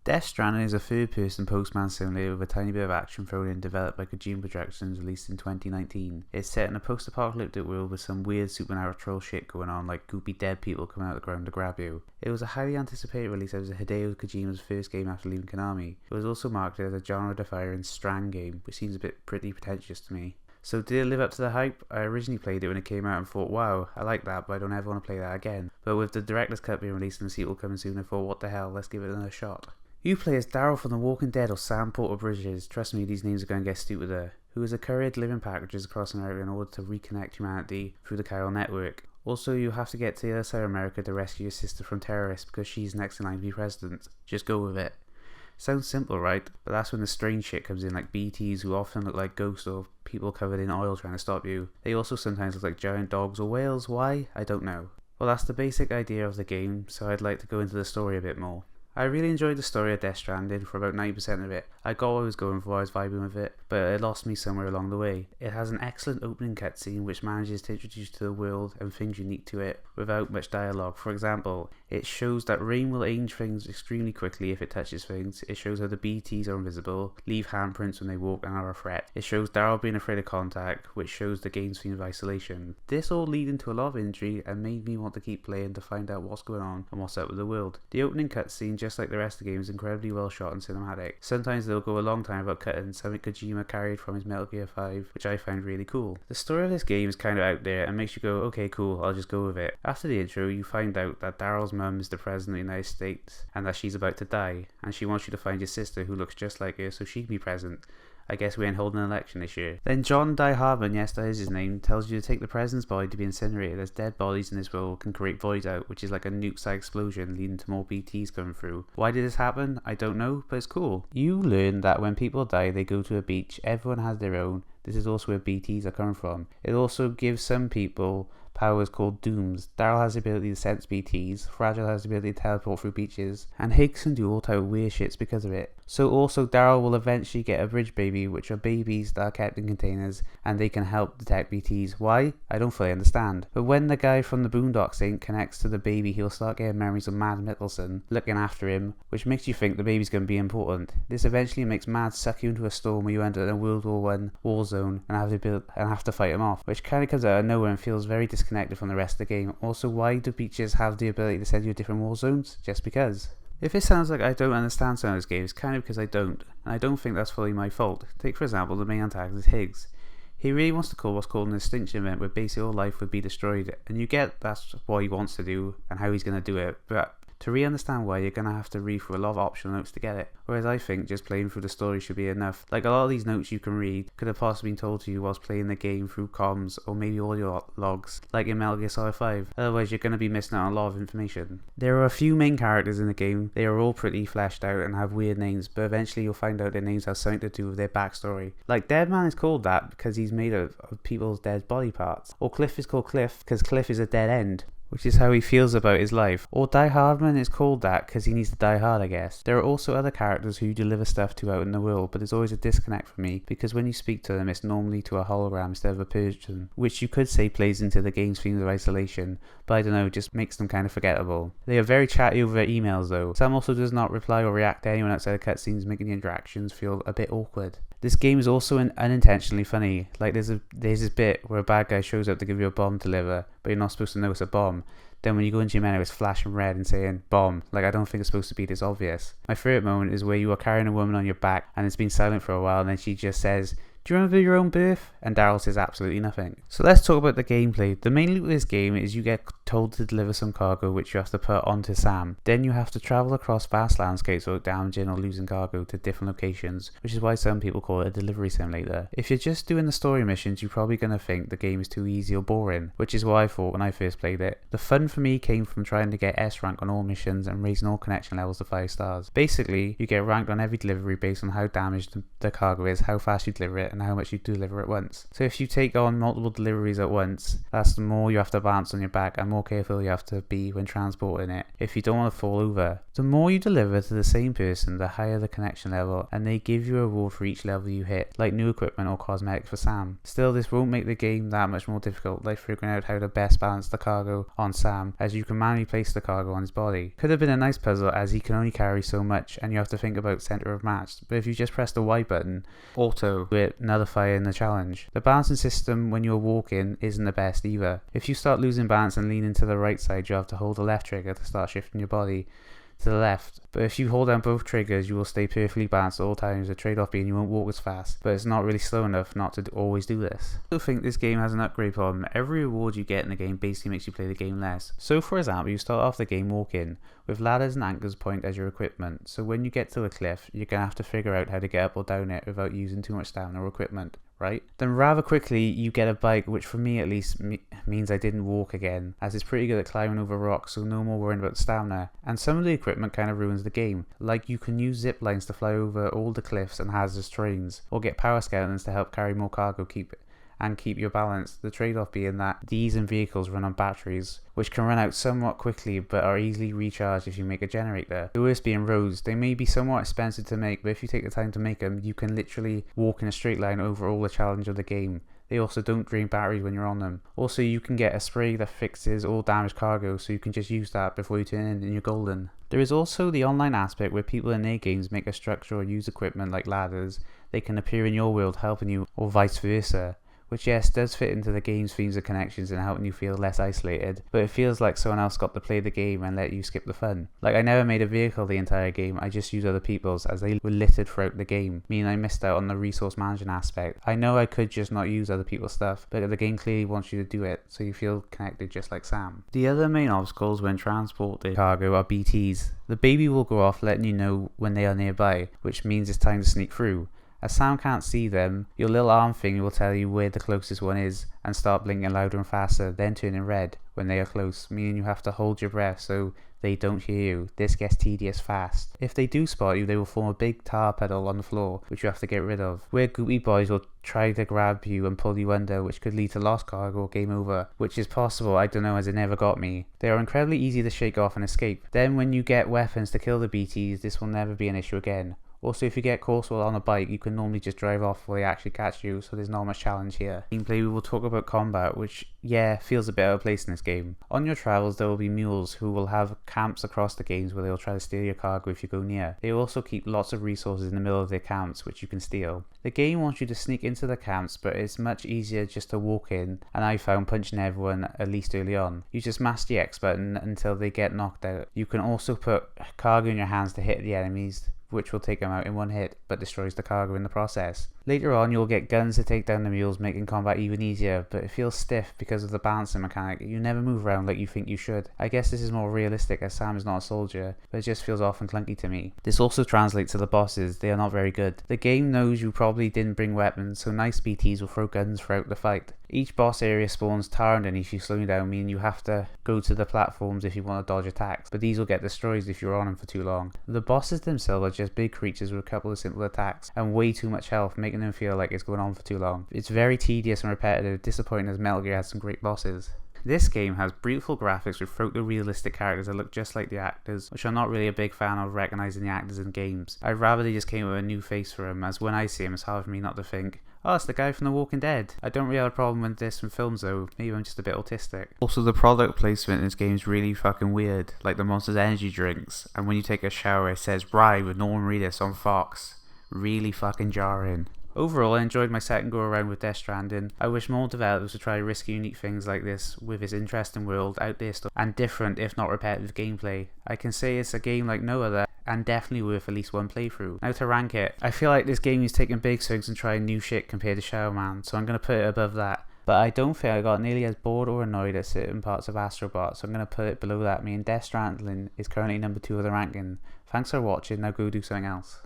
Death Stranding is a third-person postman simulator with a tiny bit of action thrown in, developed by Kojima Productions, released in 2019. It's set in a post-apocalyptic world with some weird supernatural shit going on, like goopy dead people coming out of the ground to grab you. It was a highly anticipated release as Hideo Kojima's first game after leaving Konami. It was also marketed as a genre-defying Strand game, which seems a bit pretty pretentious to me. So did it live up to the hype? I originally played it when it came out and thought, wow, I like that, but I don't ever want to play that again. But with the director's cut being released and the sequel coming soon, I thought, what the hell, let's give it another shot. You play as Daryl from The Walking Dead or Sam Porter Bridges. Trust me, these names are going to get stupider. Who is a courier delivering packages across America in order to reconnect humanity through the chiral network. Also, you have to get to the other side of America to rescue your sister from terrorists because she's next in line to be president. Just go with it. Sounds simple, right? But that's when the strange shit comes in, like BTs who often look like ghosts or people covered in oil trying to stop you. They also sometimes look like giant dogs or whales. Why? I don't know. Well, that's the basic idea of the game, so I'd like to go into the story a bit more. I really enjoyed the story of Death Stranding for about 90% of it. I got what I was going for, I was vibing with it, but it lost me somewhere along the way. It has an excellent opening cutscene which manages to introduce you to the world and things unique to it without much dialogue. For example, it shows that rain will change things extremely quickly if it touches things. It shows how the BTs are invisible, leave handprints when they walk and are a threat. It shows Daryl being afraid of contact, which shows the game's theme of isolation. This all leading to a lot of intrigue and made me want to keep playing to find out what's going on and what's up with the world. The opening cutscene, just like the rest of the game, is incredibly well shot and cinematic. Sometimes they'll go a long time without cutting, something Kojima carried from his Metal Gear 5, which I found really cool. The story of this game is kind of out there and makes you go, okay cool, I'll just go with it. After the intro, you find out that Daryl's mum is the president of the United States and that she's about to die, and she wants you to find your sister who looks just like her so she can be present. I guess we ain't holding an election this year. Then John Die Hardman, yes that is his name, tells you to take the president's body to be incinerated, as dead bodies in this world can create void out, which is like a nuke-sized explosion leading to more BTs coming through. Why did this happen? I don't know, but it's cool. You learn that when people die they go to a beach, everyone has their own. This is also where BTs are coming from. It also gives some people powers called dooms. Daryl has the ability to sense BTs, Fragile has the ability to teleport through beaches, and Higgs can do all type of weird shits because of it. So also Daryl will eventually get a bridge baby, which are babies that are kept in containers and they can help detect BTs. Why? I don't fully understand. But when the guy from the Boondocks Inc. connects to the baby, he'll start getting memories of Mads Mikkelsen looking after him, which makes you think the baby's going to be important. This eventually makes Mads suck you into a storm where you end up in a World War I war zone and have to fight him off, which kind of comes out of nowhere and feels very disconnected from the rest of the game. Also, why do beaches have the ability to send you to different war zones? Just because. If it sounds like I don't understand some of those games, it's kind of because I don't, and I don't think that's fully my fault. Take for example the main antagonist Higgs. He really wants to call what's called an extinction event where basically all life would be destroyed, and you get that's what he wants to do and how he's going to do it, but to really understand why, you're going to have to read through a lot of optional notes to get it. Whereas I think just playing through the story should be enough. Like a lot of these notes you can read could have possibly been told to you whilst playing the game through comms or maybe audio logs, like in Metal Gear Solid 5. Otherwise you're going to be missing out on a lot of information. There are a few main characters in the game. They are all pretty fleshed out and have weird names, but eventually you'll find out their names have something to do with their backstory. Like Deadman is called that because he's made of people's dead body parts. Or Cliff is called Cliff because Cliff is a dead end, which is how he feels about his life. Or Die Hardman is called that because he needs to die hard, I guess. There are also other characters who you deliver stuff to out in the world, but there's always a disconnect for me, because when you speak to them it's normally to a hologram instead of a person, which you could say plays into the game's themes of isolation, but I don't know, just makes them kind of forgettable. They are very chatty over their emails though. Sam also does not reply or react to anyone outside of cutscenes, making the interactions feel a bit awkward. This game is also unintentionally funny. Like there's this bit where a bad guy shows up to give you a bomb to deliver, but you're not supposed to know it's a bomb. Then when you go into your menu it's flashing red and saying bomb. Like I don't think it's supposed to be this obvious. My favourite moment is where you are carrying a woman on your back and it's been silent for a while and then she just says, "Do you remember your own birth?" And Daryl says absolutely nothing. So let's talk about the gameplay. The main loop of this game is you get told to deliver some cargo which you have to put onto Sam. Then you have to travel across vast landscapes without damaging or losing cargo to different locations, which is why some people call it a delivery simulator. If you're just doing the story missions, you're probably going to think the game is too easy or boring, which is what I thought when I first played it. The fun for me came from trying to get S rank on all missions and raising all connection levels to 5 stars. Basically, you get ranked on every delivery based on how damaged the cargo is, how fast you deliver it, and how much you deliver at once. So if you take on multiple deliveries at once, that's the more you have to balance on your back and more careful you have to be when transporting it if you don't want to fall over. The more you deliver to the same person, the higher the connection level, and they give you a reward for each level you hit, like new equipment or cosmetics for Sam. Still, this won't make the game that much more difficult, like figuring out how to best balance the cargo on Sam, as you can manually place the cargo on his body. Could have been a nice puzzle as he can only carry so much and you have to think about center of mass, but if you just press the Y button, auto, it nullifying the challenge. The balancing system when you're walking isn't the best either. If you start losing balance and leaning to the right side, you have to hold the left trigger to start shifting your body to the left, but if you hold down both triggers you will stay perfectly balanced at all times, the trade-off being you won't walk as fast, but it's not really slow enough not to always do this. I also think this game has an upgrade problem. Every reward you get in the game basically makes you play the game less. So for example, you start off the game walking, with ladders and anchors point as your equipment, so when you get to a cliff you're going to have to figure out how to get up or down it without using too much stamina or equipment, right? Then rather quickly you get a bike, which for me at least means I didn't walk again, as it's pretty good at climbing over rocks, so no more worrying about the stamina. And some of the equipment kind of ruins the game, like you can use zip lines to fly over all the cliffs and hazardous terrains, or get power skeletons to help carry more cargo keep your balance, the trade-off being that these and vehicles run on batteries, which can run out somewhat quickly but are easily recharged if you make a generator. The worst being roads. They may be somewhat expensive to make, but if you take the time to make them, you can literally walk in a straight line over all the challenge of the game. They also don't drain batteries when you're on them. Also, you can get a spray that fixes all damaged cargo, so you can just use that before you turn in and you're golden. There is also the online aspect where people in their games make a structure or use equipment like ladders. They can appear in your world helping you, or vice versa, which yes does fit into the game's themes of connections and helping you feel less isolated, but it feels like someone else got to play the game and let you skip the fun. Like I never made a vehicle the entire game, I just used other people's as they were littered throughout the game, meaning I missed out on the resource management aspect. I know I could just not use other people's stuff, but the game clearly wants you to do it, so you feel connected just like Sam. The other main obstacles when transporting cargo are BTs. The baby will go off letting you know when they are nearby, which means it's time to sneak through. As Sam can't see them, your little arm thing will tell you where the closest one is and start blinking louder and faster, then turning red when they are close, meaning you have to hold your breath so they don't hear you. This gets tedious fast. If they do spot you, they will form a big tar puddle on the floor, which you have to get rid of, where goopy boys will try to grab you and pull you under, which could lead to lost cargo or game over, which is possible, I don't know, as it never got me. They are incredibly easy to shake off and escape. Then when you get weapons to kill the BTs, this will never be an issue again. Also, if you get caught on a bike, you can normally just drive off before they actually catch you, so there's not much challenge here. Gameplay, we will talk about combat, which, yeah, feels a bit out of place in this game. On your travels, there will be mules who will have camps across the games where they will try to steal your cargo if you go near. They also keep lots of resources in the middle of their camps, which you can steal. The game wants you to sneak into the camps, but it's much easier just to walk in, and I found punching everyone, at least early on. You just mash the X button until they get knocked out. You can also put cargo in your hands to hit the enemies, which will take them out in one hit, but destroys the cargo in the process. Later on, you'll get guns to take down the mules, making combat even easier, but it feels stiff because of the balancing mechanic. You never move around like you think you should. I guess this is more realistic as Sam is not a soldier, but it just feels often clunky to me. This also translates to the bosses. They are not very good. The game knows you probably didn't bring weapons, so nice BTs will throw guns throughout the fight. Each boss area spawns tar underneath you, slowing down, meaning you have to go to the platforms if you want to dodge attacks, but these will get destroyed if you're on them for too long. The bosses themselves are just big creatures with a couple of simple attacks and way too much health, making them feel like it's going on for too long. It's very tedious and repetitive, disappointing as Metal Gear has some great bosses. This game has beautiful graphics with photorealistic characters that look just like the actors, which I'm not really a big fan of recognising the actors in games. I'd rather they just came with a new face for him, as when I see him it's hard for me not to think, oh, it's the guy from The Walking Dead. I don't really have a problem with this from films though, maybe I'm just a bit autistic. Also, the product placement in this game is really fucking weird, like the Monster's energy drinks, and when you take a shower it says Ride with Norman Reedus on Fox. Really fucking jarring. Overall, I enjoyed my second go around with Death Stranding. I wish more developers would try risky, unique things like this with its interesting world, out there stuff, and different, if not repetitive, gameplay. I can say it's a game like no other, and definitely worth at least one playthrough. Now to rank it, I feel like this game is taking big swings and trying new shit compared to Shadow Man, so I'm going to put it above that. But I don't think I got nearly as bored or annoyed at certain parts of Astrobot, so I'm going to put it below that, meaning Death Stranding is currently number 2 of the ranking. Thanks for watching, now go do something else.